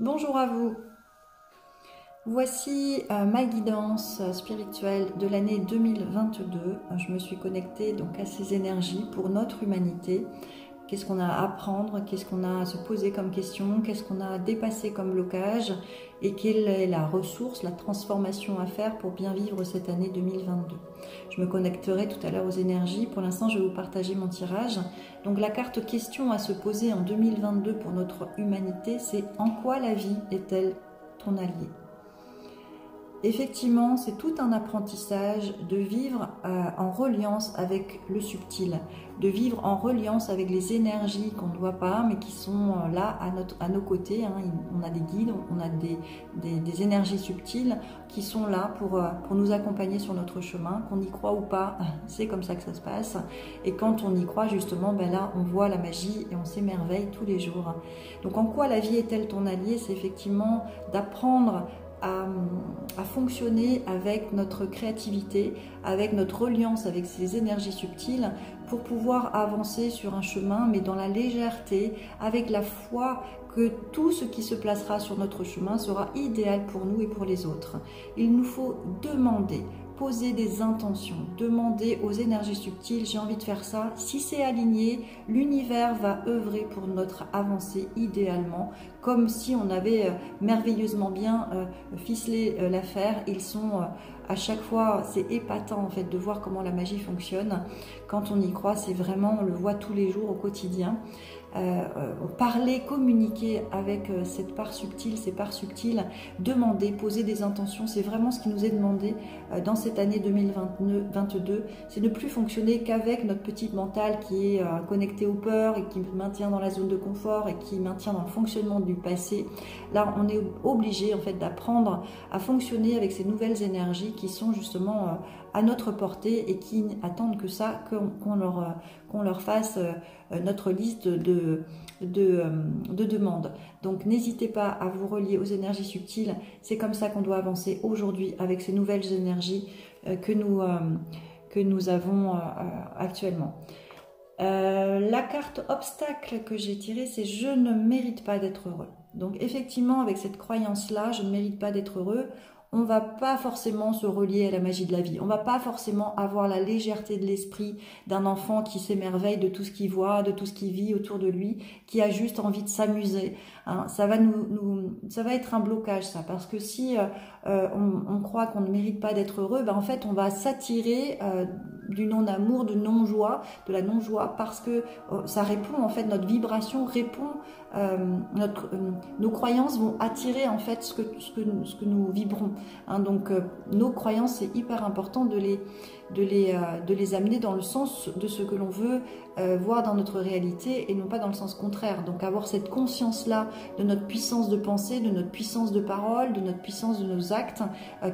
Bonjour à vous. Voici ma guidance spirituelle de l'année 2022. Je me suis connectée donc à ces énergies pour notre humanité. Qu'est-ce qu'on a à apprendre, qu'est-ce qu'on a à se poser comme question, qu'est-ce qu'on a à dépasser comme blocage et quelle est la ressource, la transformation à faire pour bien vivre cette année 2022. Je me connecterai tout à l'heure aux énergies. Pour l'instant, je vais vous partager mon tirage. Donc la carte question à se poser en 2022 pour notre humanité, c'est en quoi la vie est-elle ton allié ? Effectivement, c'est tout un apprentissage de vivre en reliance avec le subtil, de vivre en reliance avec les énergies qu'on ne voit pas, mais qui sont là à nos côtés. On a des guides, on a des énergies subtiles qui sont là pour nous accompagner sur notre chemin, qu'on y croit ou pas, c'est comme ça que ça se passe. Et quand on y croit, justement, ben là, on voit la magie et on s'émerveille tous les jours. Donc, en quoi la vie est-elle ton allié? C'est effectivement d'apprendre à fonctionner avec notre créativité, avec notre reliance avec ces énergies subtiles pour pouvoir avancer sur un chemin, mais dans la légèreté, avec la foi que tout ce qui se placera sur notre chemin sera idéal pour nous et pour les autres. Il nous faut demander, poser des intentions, demander aux énergies subtiles, j'ai envie de faire ça. Si c'est aligné, l'univers va œuvrer pour notre avancée idéalement, comme si on avait merveilleusement bien ficelé l'affaire. Ils sont à chaque fois, c'est épatant en fait de voir comment la magie fonctionne. Quand on y croit, c'est vraiment, on le voit tous les jours au quotidien. Parler, communiquer avec cette part subtile, ces parts subtiles, demander, poser des intentions, c'est vraiment ce qui nous est demandé dans cette année 2022. C'est ne plus fonctionner qu'avec notre petit mental qui est connecté aux peurs et qui maintient dans la zone de confort et qui maintient dans le fonctionnement du passé. Là, on est obligé en fait d'apprendre à fonctionner avec ces nouvelles énergies qui sont justement à notre portée et qui attendent que ça, qu'on leur fasse notre liste de demandes. Donc n'hésitez pas à vous relier aux énergies subtiles. C'est comme ça qu'on doit avancer aujourd'hui avec ces nouvelles énergies que nous avons actuellement. La carte obstacle que j'ai tirée, c'est « Je ne mérite pas d'être heureux ». Donc effectivement, avec cette croyance-là, je ne mérite pas d'être heureux, on ne va pas forcément se relier à la magie de la vie. On ne va pas forcément avoir la légèreté de l'esprit d'un enfant qui s'émerveille de tout ce qu'il voit, de tout ce qu'il vit autour de lui, qui a juste envie de s'amuser. Ça va ça va être un blocage, ça, parce que si on croit qu'on ne mérite pas d'être heureux, ben en fait, on va s'attirer du non-amour, du non-joie, de la non-joie, parce que ça répond, en fait, notre vibration répond, nos croyances vont attirer, en fait, ce que nous vibrons. Donc, nos croyances, c'est hyper important de les amener dans le sens de ce que l'on veut voir dans notre réalité et non pas dans le sens contraire. Donc, avoir cette conscience-là de notre puissance de pensée, de notre puissance de parole, de notre puissance de nos actes,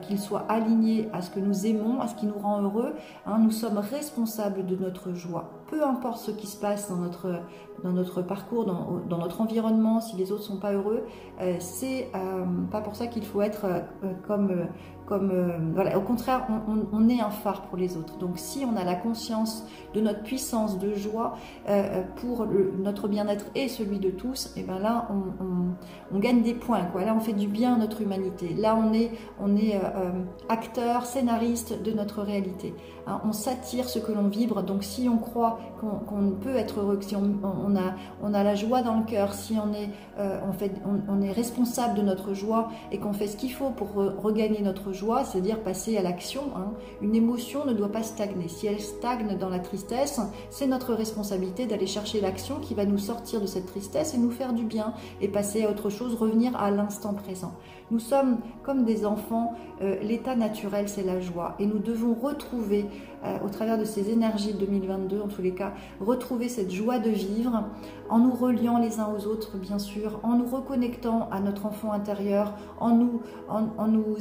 qu'ils soient alignés à ce que nous aimons, à ce qui nous rend heureux. Nous sommes responsables de notre joie. Peu importe ce qui se passe dans notre parcours, dans notre environnement, si les autres ne sont pas heureux, c'est pas pour ça qu'il faut être voilà. Au contraire, on est un phare pour les autres. Donc si on a la conscience de notre puissance de joie pour notre bien-être et celui de tous, et ben là on gagne des points, quoi. Là on fait du bien à notre humanité. Là on est acteur, scénariste de notre réalité. On s'attire ce que l'on vibre. Donc si on croit qu'on peut être heureux, que si on a la joie dans le cœur, si on est responsable de notre joie et qu'on fait ce qu'il faut pour regagner notre joie, c'est-à-dire passer à l'action. Une émotion ne doit pas stagner. Si elle stagne dans la tristesse, c'est notre responsabilité d'aller chercher l'action qui va nous sortir de cette tristesse et nous faire du bien et passer à autre chose, revenir à l'instant présent. Nous sommes comme des enfants, l'état naturel c'est la joie et nous devons retrouver au travers de ces énergies de 2022 en tous les cas, retrouver cette joie de vivre en nous reliant les uns aux autres bien sûr, en nous reconnectant à notre enfant intérieur, en nous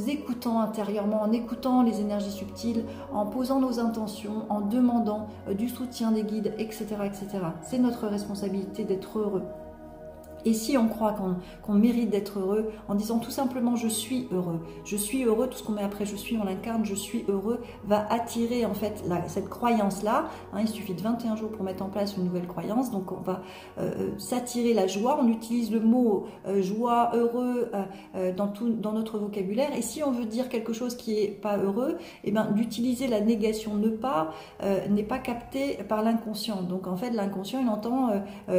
écoutant intérieurement, en écoutant les énergies subtiles, en posant nos intentions, en demandant du soutien des guides, etc. etc. C'est notre responsabilité d'être heureux. Et si on croit qu'on mérite d'être heureux, en disant tout simplement je suis heureux, tout ce qu'on met après je suis, on l'incarne, je suis heureux, va attirer en fait cette croyance-là. Il suffit de 21 jours pour mettre en place une nouvelle croyance, donc on va s'attirer la joie, on utilise le mot joie, heureux dans notre vocabulaire, et si on veut dire quelque chose qui n'est pas heureux, et bien d'utiliser la négation ne pas n'est pas capté par l'inconscient. Donc en fait l'inconscient il entend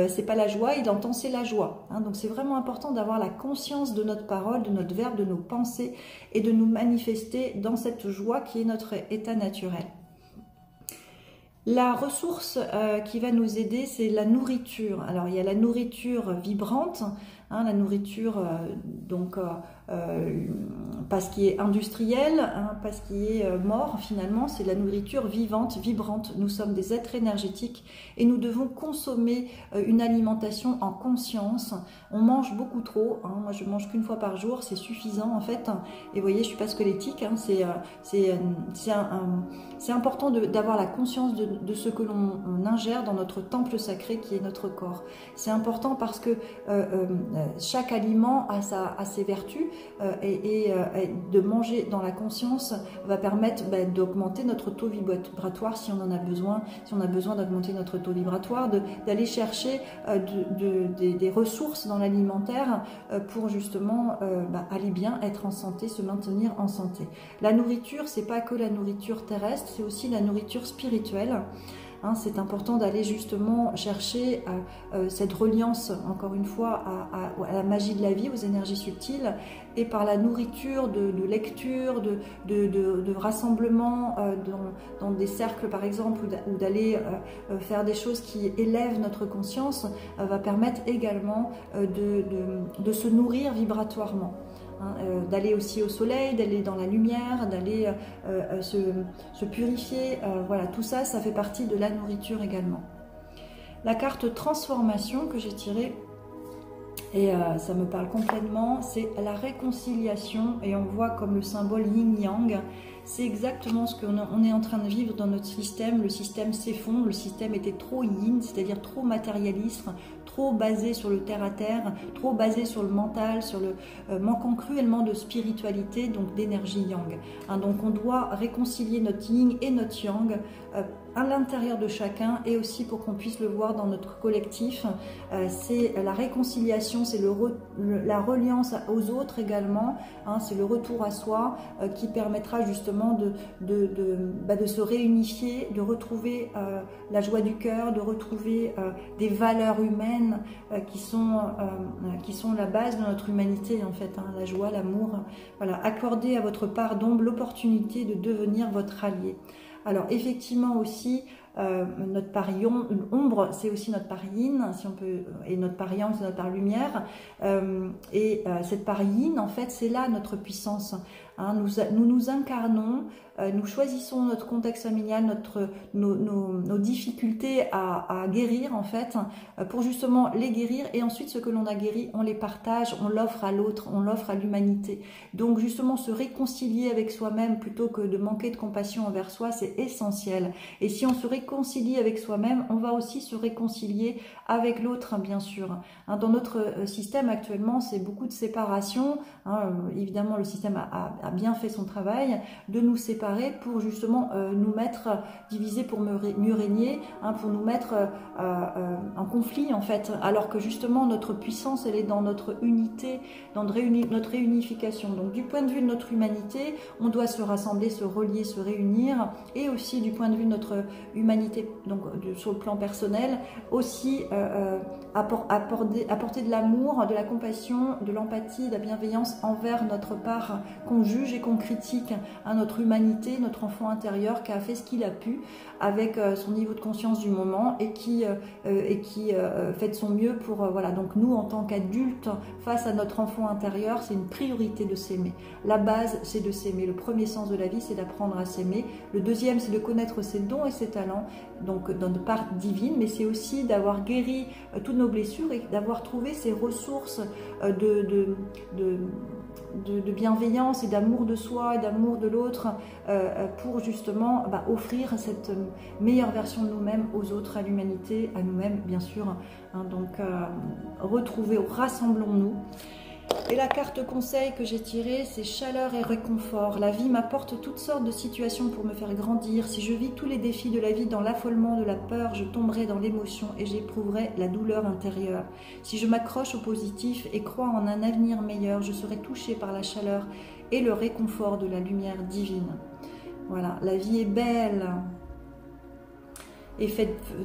c'est pas la joie, il entend c'est la joie. Donc c'est vraiment important d'avoir la conscience de notre parole, de notre verbe, de nos pensées et de nous manifester dans cette joie qui est notre état naturel. La ressource qui va nous aider, c'est la nourriture. Alors il y a la nourriture vibrante, la nourriture pas ce qui est industriel, pas ce qui est mort finalement, c'est la nourriture vivante, vibrante. Nous sommes des êtres énergétiques et nous devons consommer une alimentation en conscience. On mange beaucoup trop, moi je mange qu'une fois par jour, c'est suffisant en fait. Et vous voyez, je suis pas squelettique, c'est important d'avoir la conscience de ce que l'on ingère dans notre temple sacré qui est notre corps. C'est important parce que chaque aliment a ses vertus et de manger dans la conscience va permettre d'augmenter notre taux vibratoire si on en a besoin, si on a besoin d'augmenter notre taux vibratoire, d'aller chercher des ressources dans l'alimentaire pour justement aller bien, être en santé, se maintenir en santé. La nourriture, c'est pas que la nourriture terrestre, c'est aussi la nourriture spirituelle. C'est important d'aller justement chercher cette reliance, encore une fois, à la magie de la vie, aux énergies subtiles, et par la nourriture de lecture, de rassemblement dans des cercles par exemple, ou d'aller faire des choses qui élèvent notre conscience, va permettre également de se nourrir vibratoirement. D'aller aussi au soleil, d'aller dans la lumière, d'aller se purifier, voilà, tout ça, ça fait partie de la nourriture également. La carte transformation que j'ai tirée, et ça me parle complètement, c'est la réconciliation, et on voit comme le symbole yin-yang. C'est exactement ce qu'on est en train de vivre dans notre système. Le système s'effondre, le système était trop yin, c'est-à-dire trop matérialiste, trop basé sur le terre-à-terre, trop basé sur le mental, manquant cruellement de spiritualité, donc d'énergie yang. Donc on doit réconcilier notre yin et notre yang à l'intérieur de chacun, et aussi pour qu'on puisse le voir dans notre collectif. C'est la réconciliation, c'est la reliance aux autres également, c'est le retour à soi qui permettra justement de se réunifier, de retrouver la joie du cœur, de retrouver des valeurs humaines qui sont la base de notre humanité en fait, la joie, l'amour. Voilà, accordez à votre part d'ombre l'opportunité de devenir votre allié. Alors effectivement aussi, notre part ombre, c'est aussi notre part yin, si on peut, et notre part yang, c'est notre part lumière. Cette part yin, en fait, c'est là notre puissance. Nous nous incarnons, nous choisissons notre contexte familial, nos difficultés à guérir en fait, pour justement les guérir, et ensuite ce que l'on a guéri, on les partage, on l'offre à l'autre, on l'offre à l'humanité. Donc justement se réconcilier avec soi-même plutôt que de manquer de compassion envers soi, c'est essentiel. Et si on se réconcilie avec soi-même, on va aussi se réconcilier avec l'autre, bien sûr. Dans notre système actuellement, c'est beaucoup de séparation. Évidemment, le système a bien fait son travail de nous séparer pour justement nous mettre divisés pour mieux régner, pour nous mettre en conflit en fait, alors que justement notre puissance elle est dans notre unité, dans notre réunification. Donc du point de vue de notre humanité, on doit se rassembler, se relier, se réunir, et aussi du point de vue de notre humanité, donc sur le plan personnel, aussi apporter de l'amour, de la compassion, de l'empathie, de la bienveillance envers notre part qu'on juge et qu'on critique, notre humanité, notre enfant intérieur qui a fait ce qu'il a pu avec son niveau de conscience du moment, et qui fait de son mieux pour voilà. Donc nous en tant qu'adultes face à notre enfant intérieur, c'est une priorité de s'aimer. La base c'est de s'aimer. Le premier sens de la vie c'est d'apprendre à s'aimer. Le deuxième c'est de connaître ses dons et ses talents, donc dans notre part divine, mais c'est aussi d'avoir guéri toutes nos blessures et d'avoir trouvé ces ressources de bienveillance et d'amour de soi et d'amour de l'autre pour justement offrir cette meilleure version de nous-mêmes aux autres, à l'humanité, à nous-mêmes bien sûr. Hein, donc retrouver, rassemblons-nous. Et la carte conseil que j'ai tirée, c'est chaleur et réconfort. La vie m'apporte toutes sortes de situations pour me faire grandir. Si je vis tous les défis de la vie dans l'affolement de la peur, je tomberai dans l'émotion et j'éprouverai la douleur intérieure. Si je m'accroche au positif et crois en un avenir meilleur, je serai touchée par la chaleur et le réconfort de la lumière divine. Voilà, la vie est belle. Et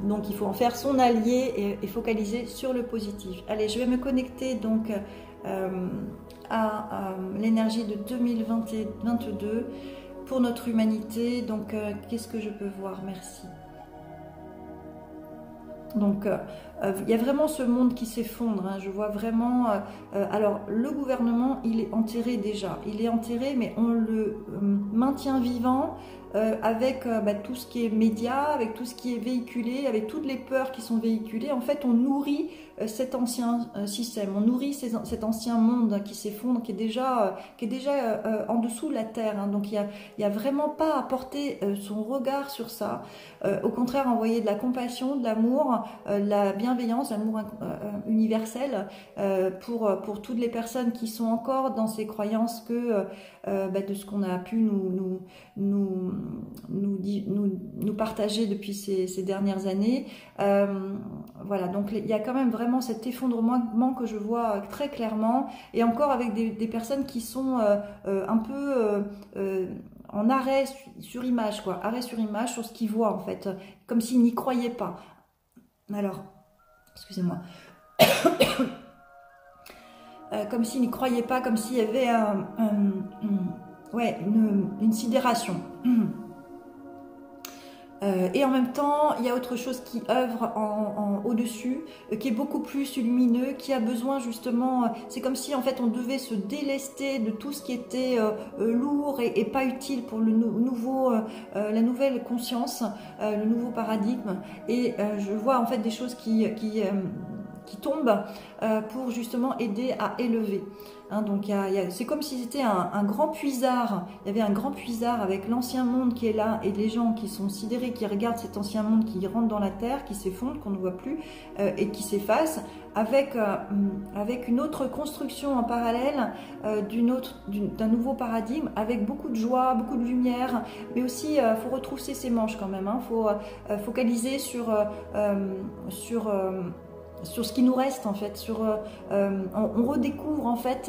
donc il faut en faire son allié et focaliser sur le positif. Allez, je vais me connecter donc à l'énergie de 2022 pour notre humanité. Donc qu'est-ce que je peux voir? Merci. Donc il y a vraiment ce monde qui s'effondre, hein. Je vois vraiment alors le gouvernement il est enterré déjà, il est enterré mais on le maintient vivant avec tout ce qui est média, avec tout ce qui est véhiculé, avec toutes les peurs qui sont véhiculées. En fait on nourrit cet ancien système, on nourrit cet ancien monde qui s'effondre, qui est déjà en dessous de la terre, hein. Donc il y a vraiment pas à porter son regard sur ça, au contraire envoyer de la compassion, de l'amour, la bienveillance, l'amour universel pour toutes les personnes qui sont encore dans ces croyances que de ce qu'on a pu nous partager depuis ces dernières années. Voilà, donc il y a quand même vraiment cet effondrement que je vois très clairement, et encore avec des personnes qui sont un peu en arrêt sur image, quoi, arrêt sur image sur ce qu'ils voient en fait, comme s'ils n'y croyaient pas. Alors, excusez-moi. Comme s'ils n'y croyaient pas, comme s'il y avait une sidération. Et en même temps, il y a autre chose qui œuvre au-dessus, qui est beaucoup plus lumineux, qui a besoin justement, c'est comme si en fait on devait se délester de tout ce qui était lourd et pas utile pour le la nouvelle conscience, le nouveau paradigme. Et je vois en fait des choses qui tombent pour justement aider à élever. Hein, donc c'est comme si c'était un grand puisard. Il y avait un grand puisard avec l'ancien monde qui est là et les gens qui sont sidérés, qui regardent cet ancien monde qui rentre dans la terre, qui s'effondre, qu'on ne voit plus et qui s'efface, avec une autre construction en parallèle d'un nouveau paradigme, avec beaucoup de joie, beaucoup de lumière, mais aussi il faut retrousser ses manches quand même. Il faut focaliser sur ce qui nous reste en fait, on redécouvre en fait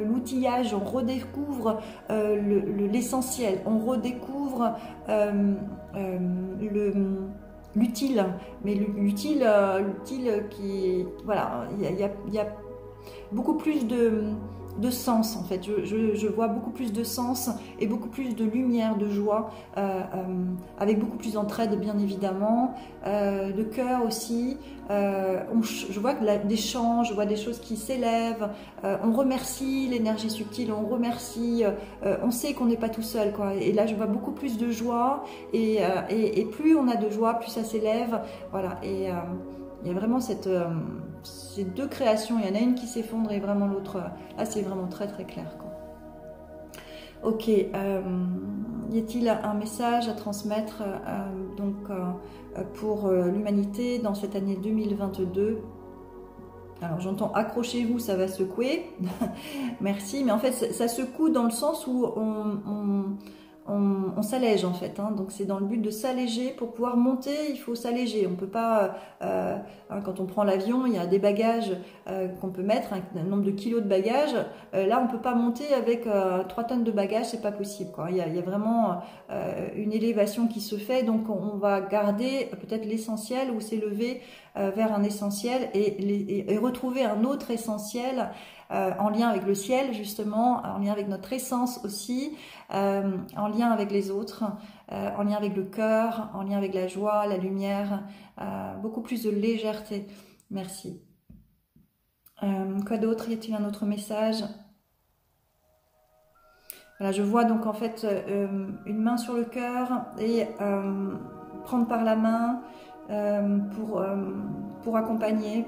l'outillage, on redécouvre l'essentiel, on redécouvre l'utile, mais l'utile qui, voilà, il y a beaucoup plus de sens en fait, je vois beaucoup plus de sens et beaucoup plus de lumière, de joie, avec beaucoup plus d'entraide bien évidemment, de cœur aussi. Je vois des chants, je vois des choses qui s'élèvent, on remercie l'énergie subtile, on remercie, on sait qu'on n'est pas tout seul, quoi. Et là je vois beaucoup plus de joie, et plus on a de joie, plus ça s'élève, voilà. Et il y a vraiment ces deux créations, il y en a une qui s'effondre et vraiment l'autre, là c'est vraiment très très clair, quoi. Ok, y a-t-il un message à transmettre pour l'humanité dans cette année 2022? Alors j'entends accrochez-vous, ça va secouer. Merci, mais en fait ça secoue dans le sens où on s'allège en fait, hein. Donc c'est dans le but de s'alléger. Pour pouvoir monter, il faut s'alléger. On peut pas, quand on prend l'avion, il y a des bagages qu'on peut mettre, un nombre de kilos de bagages. Là, on peut pas monter avec 3 tonnes de bagages, c'est pas possible, quoi. Il y a vraiment une élévation qui se fait, donc on va garder peut-être l'essentiel ou s'élever vers un essentiel et retrouver un autre essentiel. En lien avec le ciel justement, en lien avec notre essence aussi, en lien avec les autres, en lien avec le cœur, en lien avec la joie, la lumière, beaucoup plus de légèreté. Merci. Quoi d'autre? Y a-t-il un autre message? Voilà, je vois donc en fait une main sur le cœur et prendre par la main pour accompagner,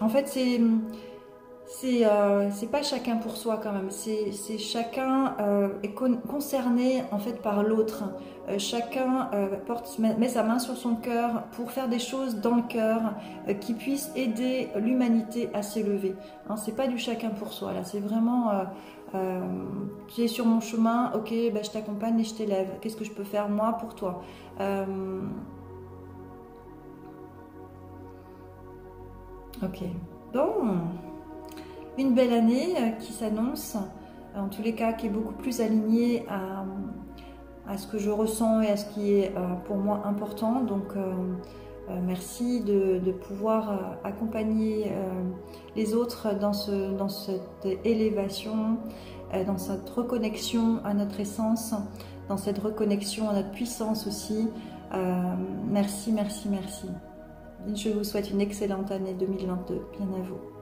En fait, c'est pas chacun pour soi quand même, c'est chacun est concerné en fait par l'autre. Chacun met sa main sur son cœur pour faire des choses dans le cœur qui puissent aider l'humanité à s'élever. Hein, c'est pas du chacun pour soi là, c'est vraiment tu es sur mon chemin, ok, bah, je t'accompagne et je t'élève. Qu'est-ce que je peux faire moi pour toi? Ok, bon. Une belle année qui s'annonce, en tous les cas qui est beaucoup plus alignée à ce que je ressens et à ce qui est pour moi important. Donc merci de pouvoir accompagner les autres dans cette élévation, dans cette reconnexion à notre essence, dans cette reconnexion à notre puissance aussi. Merci, merci, merci. Je vous souhaite une excellente année 2022. Bien à vous.